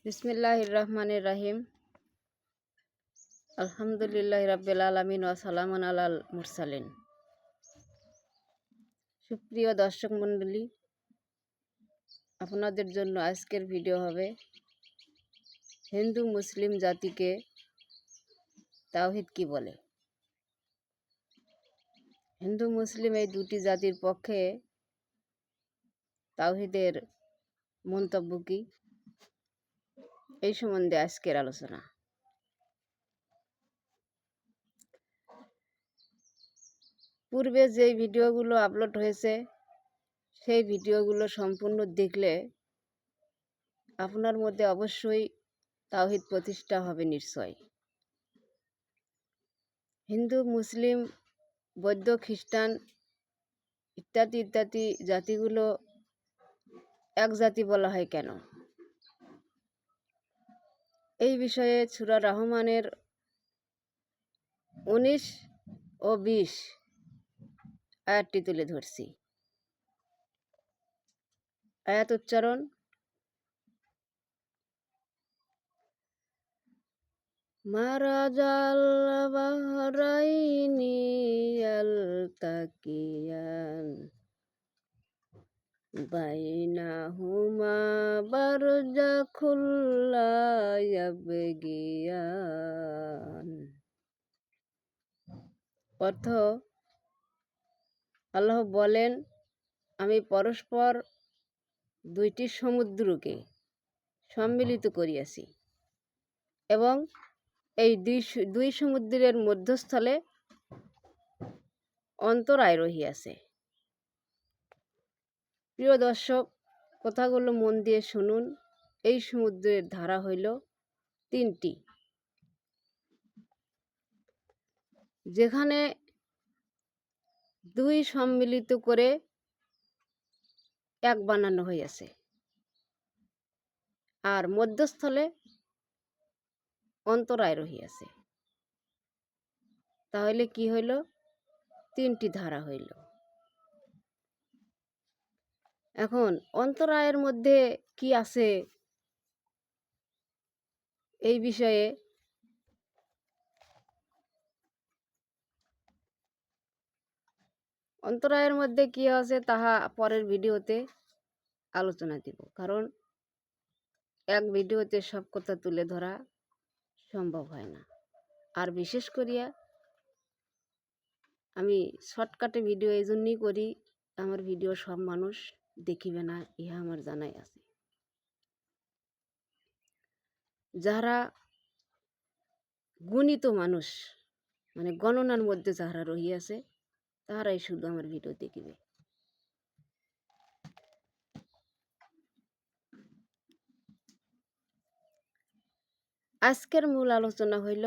বিসমিল্লাহির রহমানির রহিম। আলহামদুলিল্লাহি রাব্বিল আলামিন ওয়া সালামুন আলাল মুরসালিন। সুপ্রিয় দর্শক মণ্ডলী, আপনাদের জন্য আজকের ভিডিও হবে হিন্দু মুসলিম জাতিকে তাওহীদ কি বলে। হিন্দু মুসলিম এই দুটি জাতির পক্ষে তাওহীদের মন্তব্য কি, এই সম্বন্ধে আজকের আলোচনা। পূর্বে যেই ভিডিওগুলো আপলোড হয়েছে সেই ভিডিওগুলো সম্পূর্ণ দেখলে আপনার মধ্যে অবশ্যই তাওহীদ প্রতিষ্ঠা হবে নিশ্চয়। হিন্দু মুসলিম বৌদ্ধ খ্রিস্টান ইত্যাদি ইত্যাদি জাতিগুলো এক জাতি বলা হয় কেন, এই বিষয়ে সূরা রহমানের 19 ও 20 আয়াতটি তুলে ধরছি। আয়াত উচ্চারণ: মারাজাল বাহরাইনি ইয়ালতাকিয়ান বাইনাহুমা বারজাখুল লা ইয়াবগিয়ান। অর্থ: আল্লাহ বলেন, আমি পরস্পর দুইটি সমুদ্রকে সম্মিলিত করিয়াছি এবং এই দুই সমুদ্রের মধ্যস্থলে অন্তরায় রহিয়াছে। প্রিয় দর্শক, কথাগুলো মন দিয়ে শুনুন। এই সমুদ্রের ধারা হইল তিনটি, যেখানে দুই সম্মিলিত করে এক বানানো হইয়াছে, আর মধ্যস্থলে অন্তরায় রহিয়াছে। তাহলে কি হইল? তিনটি ধারা হইল। এখন অন্তরায়ের মধ্যে কি আছে এই বিষয়ে অন্তরায়ের মধ্যে কি আছে তাহা পরের ভিডিওতে আলোচনা দিব, কারণ এক ভিডিওতে সব কথা তুলে ধরা সম্ভব হয় না। আর বিশেষ করিয়া আমি শর্টকাটে ভিডিও এই জন্যই করি, আমার ভিডিও সব মানুষ দেখিবে না, ইহা আমার জানাই আছে। যারা গুণিত মানুষ, মানে গণনার মধ্যে যারা রহিয়াছে, তারাই শুধু আমার ভিডিও দেখিবে। আজকের মূল আলোচনা হইল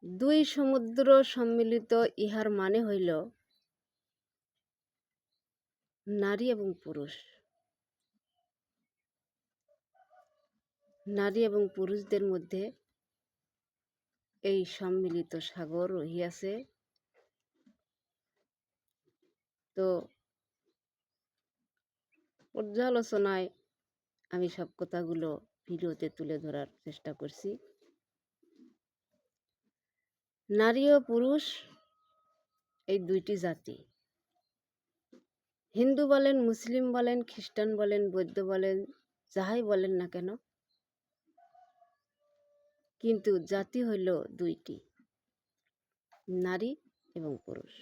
দুই সমুদ্র সম্মিলিত। ইহার মানে হইল নারী এবং পুরুষ। নারী এবং পুরুষদের মধ্যে এই সম্মিলিত সাগর রহিয়াছে। তো পর্যালোচনায় আমি সব কথাগুলো ভিডিওতে তুলে ধরার চেষ্টা করছি। নারী ও পুরুষ এই দুইটি জাতি, হিন্দু বলেন, মুসলিম বলেন, খ্রিস্টান বলেন, বৌদ্ধ বলেন, যাহাই বলেন না কেন, কিন্তু জাতি হইল দুইটি, নারী এবং পুরুষ।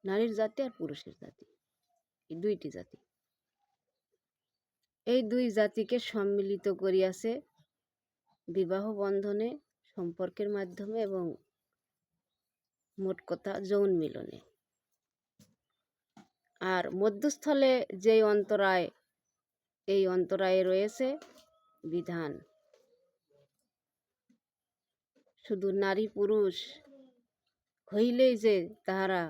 নারীর জাতি আর পুরুষের জাতি, এই দুইটি জাতি। এই দুই জাতিকে সম্মিলিত করিয়াছে বিবাহ বন্ধনে, সম্পর্কের মাধ্যমে এবং মোট কথা যৌন মিলনে। আর মধ্যস্থলে যেই অন্তরায়, এই অন্তরায়ে রয়েছে বিধান। শুধু নারী পুরুষ হইলেই যে তাহারা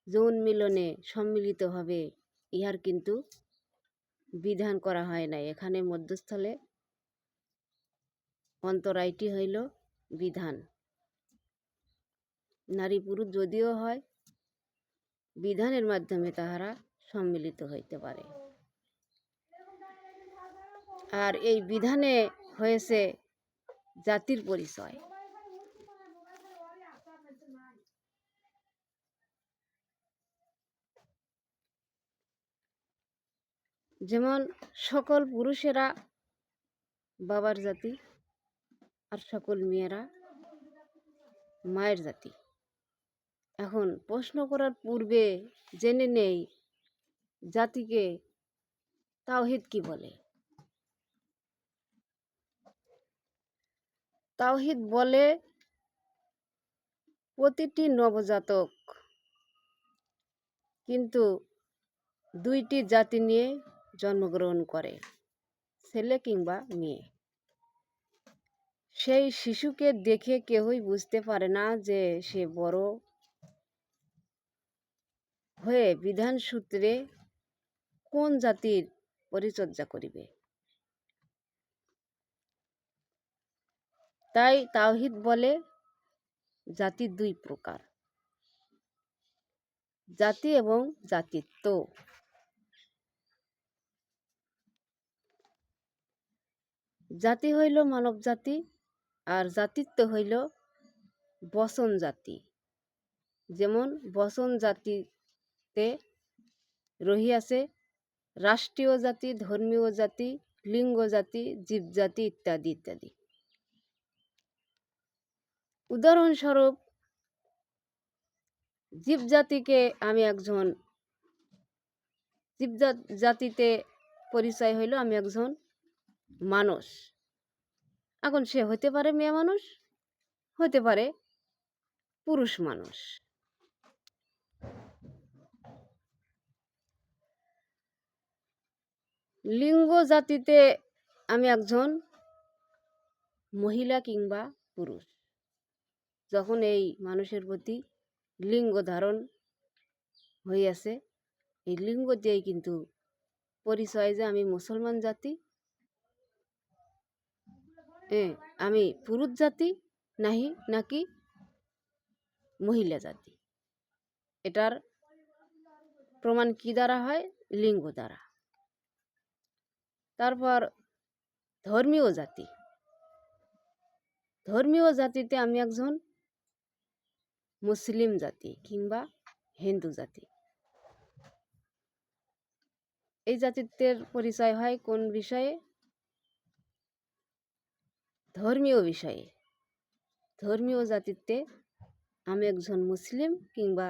যৌন মিলনে সম্মিলিত হবে, ইহার কিন্তু বিধান করা হয় নাই। এখানে মধ্যস্থলে অন্তরায়টি হইল বিধান। নারী পুরুষ যদিও হয়, বিধানের মাধ্যমে তাহারা সম্মিলিত হইতে পারে। আর এই বিধানে হয়েছে জাতির পরিচয়। যেমন সকল পুরুষেরা বাবার জাতি, আর সকল মেয়েরা মায়ের জাতি। এখন প্রশ্ন করার পূর্বে জেনে নেই জাতিকে তাওহীদ কি বলে। তাওহীদ বলে প্রতিটি নবজাতক কিন্তু দুইটি জাতি নিয়ে জন্মগ্রহণ করে, ছেলে কিংবা মেয়ে। সেই শিশুকে দেখে কেউই বুঝতে পারে না যে সে বড় হয়ে বিধান সূত্রে কোন জাতির পরিচর্যা করিবে। তাই তাওহীদ বলে জাতি দুই প্রকার, জাতি এবং জাতিত্ব। জাতি হইল মানব জাতি, আর জাতিত্ব হইল বচন জাতি। যেমন বচন জাতিতে রহিয়াছে রাষ্ট্রীয় জাতি, ধর্মীয় জাতি, লিঙ্গ জাতি, জীব জাতি ইত্যাদি ইত্যাদি। উদাহরণস্বরূপ জীব জাতিকে আমি একজন, জীব জাতিতে পরিচয় হইল আমি একজন মানুষ। এখন সে হতে পারে মেয়ে মানুষ, হতে পারে পুরুষ মানুষ। লিঙ্গ জাতিতে আমি একজন মহিলা কিংবা পুরুষ। যখন এই মানুষের প্রতি লিঙ্গ ধারণ হইয়াছে, এই লিঙ্গ দিয়েই কিন্তু পরিচয় যে আমি মুসলমান জাতি, আমি পুরুষ জাতি নাকি মহিলা জাতি। এটার প্রমাণ কি দ্বারা হয়? লিঙ্গ দ্বারা। তারপর ধর্মীয় জাতি। ধর্মীয় জাতিতে আমি একজন মুসলিম জাতি কিংবা হিন্দু জাতি। এই জাতিত্বের পরিচয় হয় কোন বিষয়ে? ধর্মীয় বিষয়ে। ধর্মীয় জাতিতে আমি একজন মুসলিম কিংবা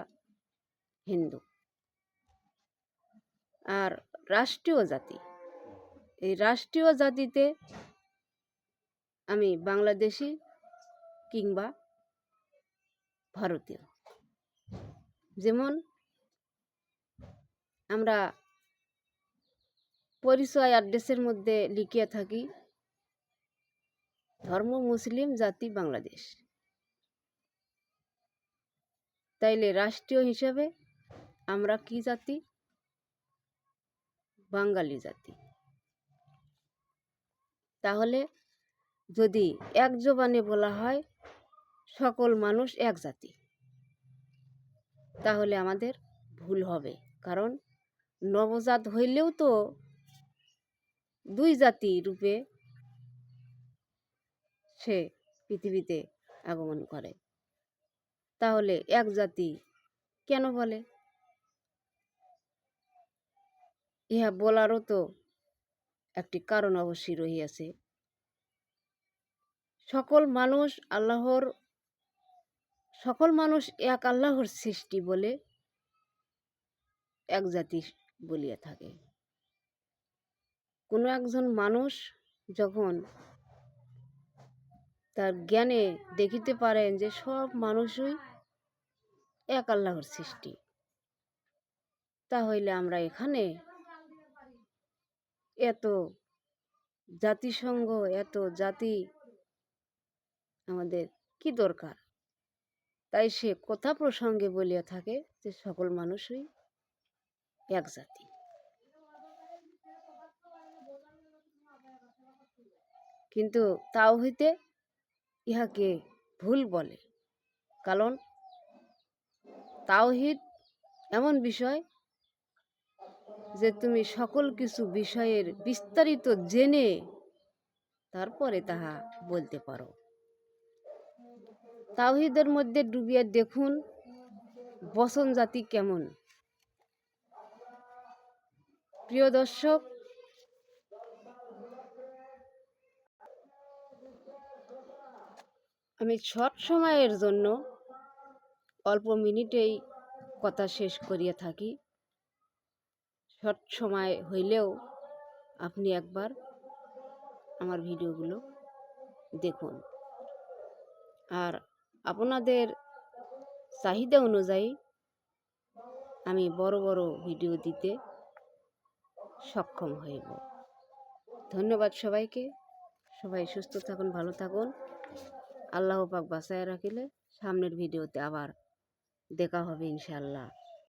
হিন্দু। আর রাষ্ট্রীয় জাতি, এই রাষ্ট্রীয় জাতিতে আমি বাংলাদেশি কিংবা ভারতীয়। যেমন আমরা পরিচয় অ্যাড্রেসের মধ্যে লিখিয়ে থাকি ধর্ম মুসলিম, জাতি বাংলাদেশ। তাইলে রাষ্ট্রীয় হিসাবে আমরা কি জাতি? বাঙালি জাতি। তাহলে যদি এক জবানে বলা হয় সকল মানুষ এক জাতি, তাহলে আমাদের ভুল হবে। কারণ নবজাত হইলেও তো দুই জাতি রূপে সে পৃথিবীতে আগমন করে। তাহলে এক জাতি কেন বলে? ইহা বলারও তো একটি কারণ অবশ্যই রহিয়াছে। সকল মানুষ এক আল্লাহর সৃষ্টি বলে এক জাতি বলিয়া থাকে। কোনো একজন মানুষ যখন তার জ্ঞানে দেখিতে পারেন যে সব মানুষই এক আল্লাহর সৃষ্টি, তাহলে আমরা এখানে এত জাতিসংঘ, এত জাতি আমাদের কি দরকার? তাই সে কথা প্রসঙ্গে বলিয়া থাকে যে সকল মানুষই এক জাতি। কিন্তু তাও হইতে ইহাকে ভুল বলে। কারণ তাওহীদ এমন বিষয় যে তুমি সকল কিছু বিষয়ের বিস্তারিত জেনে তারপরে তাহা বলতে পারো। তাওহীদের মধ্যে ডুবিয়ে দেখুন বচন জাতি কেমন। প্রিয় দর্শক, আমি শর্ট সময়ের জন্য অল্প মিনিটেই কথা শেষ করিয়া থাকি। শর্ট সময় হইলেও আপনি একবার আমার ভিডিওগুলো দেখুন, আর আপনাদের চাহিদা অনুযায়ী আমি বড় বড় ভিডিও দিতে সক্ষম হইব। ধন্যবাদ সবাইকে। সবাই সুস্থ থাকুন, ভালো থাকুন। আল্লাহ পাক বাঁচায় রাখিলে সামনের ভিডিওতে আবার দেখা হবে ইনশাআল্লাহ।